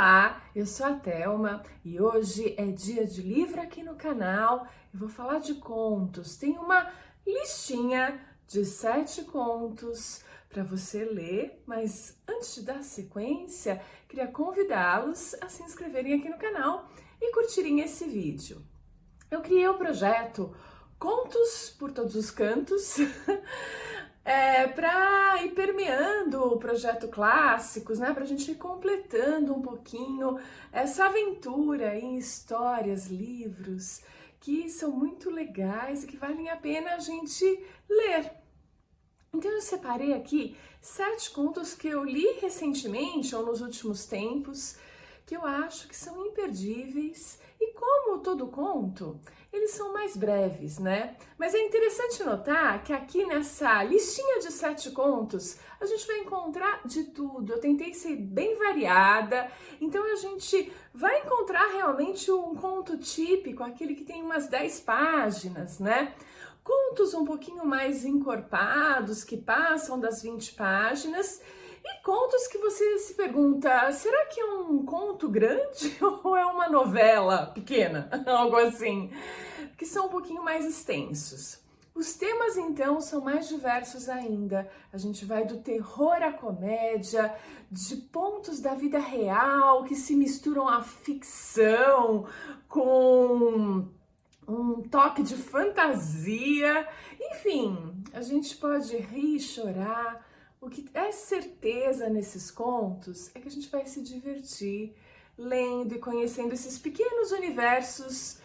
Olá, eu sou a Thelma e hoje é dia de livro aqui no canal. Eu vou falar de contos. Tem uma listinha de 7 contos para você ler, mas antes de dar sequência, queria convidá-los a se inscreverem aqui no canal e curtirem esse vídeo. Eu criei o projeto Contos por Todos os Cantos, para ir permeando o projeto Clássicos, né? Para a gente ir completando um pouquinho essa aventura em histórias, livros que são muito legais e que valem a pena a gente ler. Então eu separei aqui 7 contos que eu li recentemente ou nos últimos tempos, que eu acho que são imperdíveis. E como todo conto, eles são mais breves, né? Mas é interessante notar que aqui nessa listinha de 7 contos, a gente vai encontrar de tudo. Eu tentei ser bem variada, então a gente vai encontrar realmente um conto típico, aquele que tem umas 10 páginas, né? Contos um pouquinho mais encorpados, que passam das 20 páginas, e contos que você se pergunta, será que é um conto grande ou é uma novela pequena? Algo assim, que são um pouquinho mais extensos. Os temas, então, são mais diversos ainda. A gente vai do terror à comédia, de pontos da vida real que se misturam à ficção, com um toque de fantasia. Enfim, a gente pode rir e chorar. O que é certeza nesses contos é que a gente vai se divertir lendo e conhecendo esses pequenos universos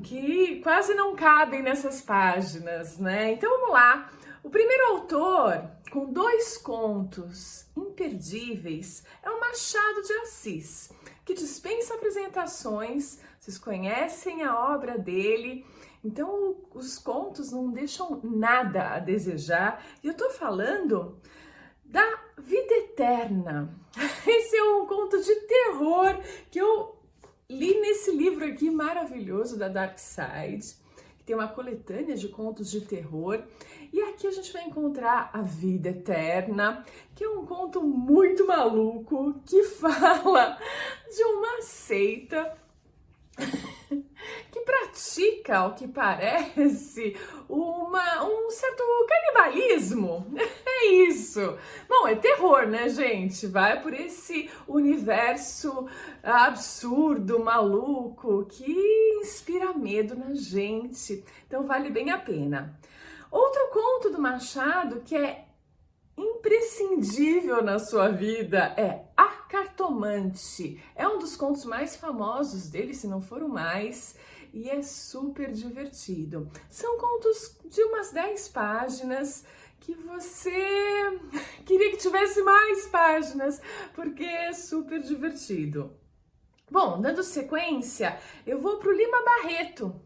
que quase não cabem nessas páginas, né? Então vamos lá. O primeiro autor com 2 contos imperdíveis é o Machado de Assis, que dispensa apresentações. Vocês conhecem a obra dele, então os contos não deixam nada a desejar. E eu tô falando da Vida Eterna. Esse é um conto de terror que eu li nesse livro aqui maravilhoso da Dark Side, que tem uma coletânea de contos de terror. E aqui a gente vai encontrar a Vida Eterna, que é um conto muito maluco que fala de uma seita que pratica, ao que parece, um certo canibalismo. É isso. Bom, é terror, né, gente? Vai por esse universo absurdo, maluco, que inspira medo na gente. Então vale bem a pena. Outro conto do Machado que é imprescindível na sua vida é A Cartomante. É um dos contos mais famosos dele, se não for o mais, e é super divertido. São contos de umas 10 páginas que você queria que tivesse mais páginas, porque é super divertido. Bom, dando sequência, eu vou para o Lima Barreto,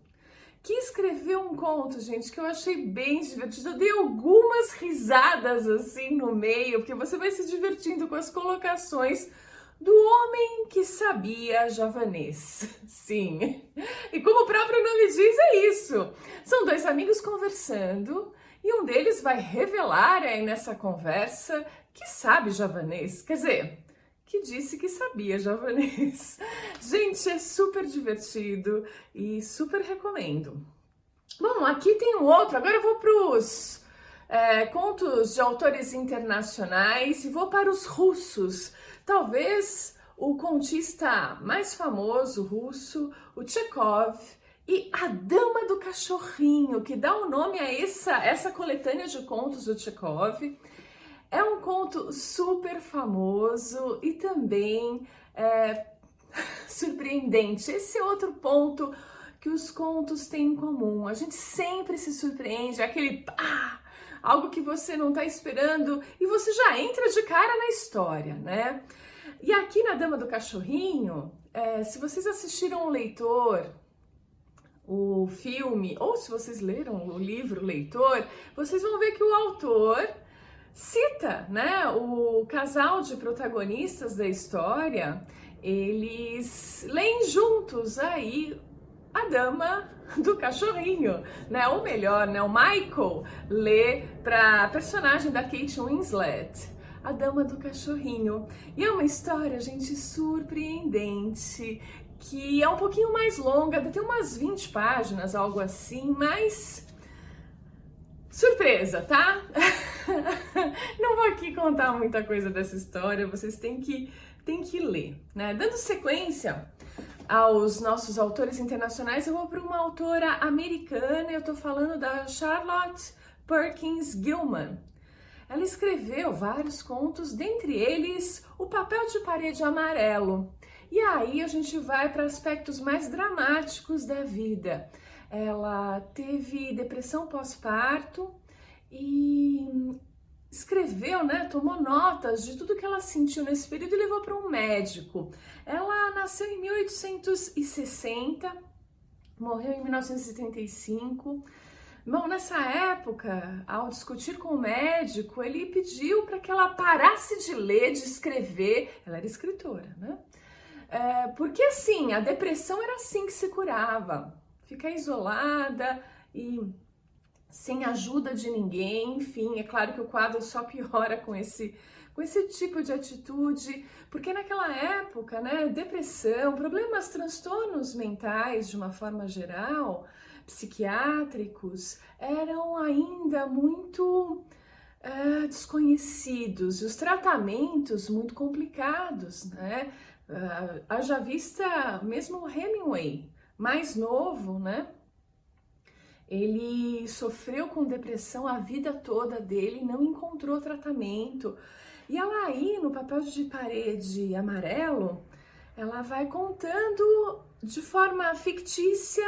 que escreveu um conto, gente, que eu achei bem divertido. Eu dei algumas risadas assim no meio, porque você vai se divertindo com as colocações do homem que sabia javanês. Sim, e como o próprio nome diz, é isso. São 2 amigos conversando e um deles vai revelar aí nessa conversa que sabe javanês. Quer dizer, que disse que sabia javanês. Gente, é super divertido e super recomendo. Bom, aqui tem um outro. Agora eu vou para os contos de autores internacionais e vou para os russos. Talvez o contista mais famoso russo, o Chekhov, e A Dama do Cachorrinho, que dá o nome a essa coletânea de contos do Chekhov. É um conto super famoso e também surpreendente. Esse é outro ponto que os contos têm em comum. A gente sempre se surpreende, aquele pá, algo que você não está esperando e você já entra de cara na história, né? E aqui na Dama do Cachorrinho, se vocês assistiram o Leitor, o filme, ou se vocês leram o livro Leitor, vocês vão ver que o autor cita, né, o casal de protagonistas da história. Eles leem juntos aí A Dama do Cachorrinho, né? Ou melhor, né, o Michael lê para a personagem da Kate Winslet A Dama do Cachorrinho. E é uma história, gente, surpreendente, que é um pouquinho mais longa, tem umas 20 páginas, algo assim, mas surpresa, tá? Não vou aqui contar muita coisa dessa história, vocês têm que ler, né? Dando sequência aos nossos autores internacionais, eu vou para uma autora americana, eu tô falando da Charlotte Perkins Gilman. Ela escreveu vários contos, dentre eles O Papel de Parede Amarelo. E aí a gente vai para aspectos mais dramáticos da vida. Ela teve depressão pós-parto e escreveu, né, tomou notas de tudo que ela sentiu nesse período e levou para um médico. Ela nasceu em 1860, morreu em 1935. Bom, nessa época, ao discutir com o médico, ele pediu para que ela parasse de ler, de escrever. Ela era escritora, né? Porque assim, a depressão era assim que se curava. Ficar isolada e sem ajuda de ninguém, enfim, é claro que o quadro só piora com esse tipo de atitude, porque naquela época, né, depressão, problemas, transtornos mentais de uma forma geral, psiquiátricos, eram ainda muito desconhecidos, e os tratamentos muito complicados, né? Haja vista mesmo o Hemingway, mais novo, né? Ele sofreu com depressão a vida toda dele, não encontrou tratamento. E ela aí, no Papel de Parede Amarelo, ela vai contando de forma fictícia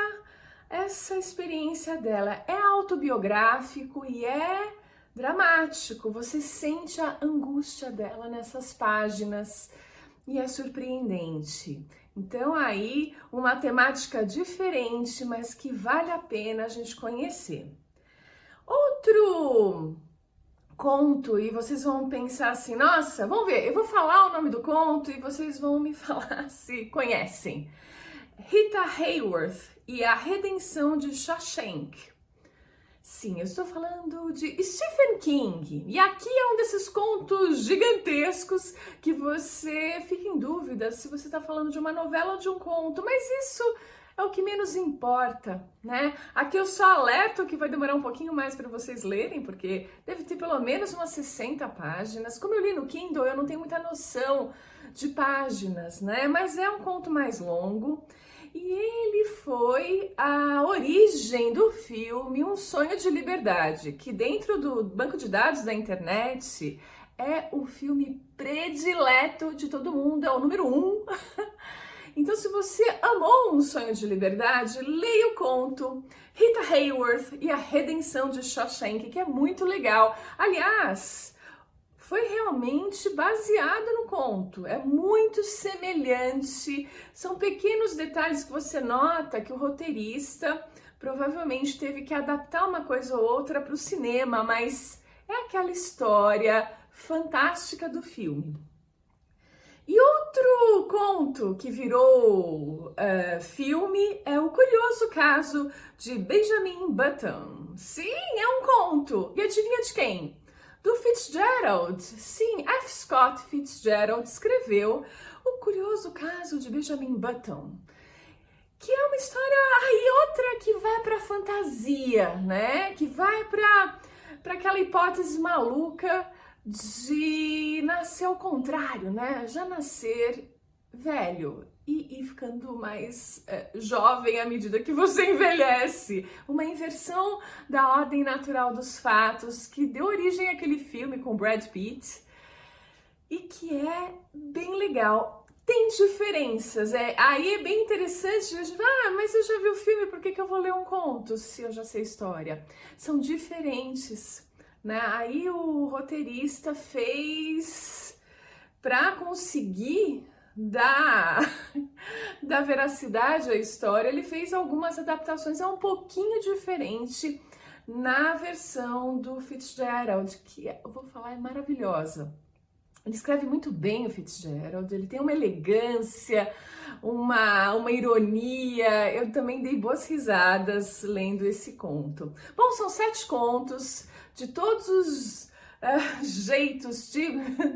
essa experiência dela. É autobiográfico e é dramático. Você sente a angústia dela nessas páginas e é surpreendente. Então aí, uma temática diferente, mas que vale a pena a gente conhecer. Outro conto, e vocês vão pensar assim, nossa, vamos ver, eu vou falar o nome do conto e vocês vão me falar se conhecem. Rita Hayworth e a Redenção de Shawshank. Sim, eu estou falando de Stephen King. E aqui é um desses contos gigantescos que você fica em dúvida se você está falando de uma novela ou de um conto, mas isso é o que menos importa, né? Aqui eu só alerto que vai demorar um pouquinho mais para vocês lerem, porque deve ter pelo menos umas 60 páginas. Como eu li no Kindle, eu não tenho muita noção de páginas, né? Mas é um conto mais longo. E ele foi a origem do filme Um Sonho de Liberdade, que dentro do banco de dados da internet é o filme predileto de todo mundo, é o número 1. Então, se você amou Um Sonho de Liberdade, leia o conto Rita Hayworth e a Redenção de Shawshank, que é muito legal. Aliás, foi realmente baseado no conto, é muito semelhante, são pequenos detalhes que você nota que o roteirista provavelmente teve que adaptar uma coisa ou outra para o cinema, mas é aquela história fantástica do filme. E outro conto que virou filme é O Curioso Caso de Benjamin Button. Sim, é um conto. E adivinha de quem? Do Fitzgerald. Sim, F. Scott Fitzgerald escreveu O Curioso Caso de Benjamin Button, que é uma história e outra que vai para fantasia, né? Que vai para aquela hipótese maluca de nascer ao contrário, né? Já nascer velho e ficando mais jovem à medida que você envelhece. Uma inversão da ordem natural dos fatos que deu origem àquele filme com Brad Pitt e que é bem legal. Tem diferenças, aí é bem interessante, mas eu já vi o filme, por que eu vou ler um conto se eu já sei a história? São diferentes, né? Aí o roteirista fez para conseguir da veracidade à história, ele fez algumas adaptações, é um pouquinho diferente na versão do Fitzgerald, que eu vou falar, é maravilhosa. Ele escreve muito bem o Fitzgerald, ele tem uma elegância, uma ironia, eu também dei boas risadas lendo esse conto. Bom, são 7 contos de todos os jeitos,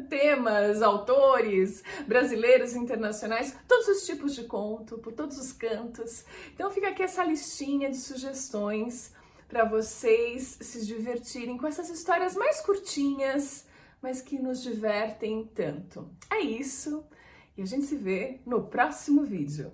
temas, autores brasileiros, internacionais, todos os tipos de conto, por todos os cantos. Então fica aqui essa listinha de sugestões para vocês se divertirem com essas histórias mais curtinhas, mas que nos divertem tanto. É isso, e a gente se vê no próximo vídeo.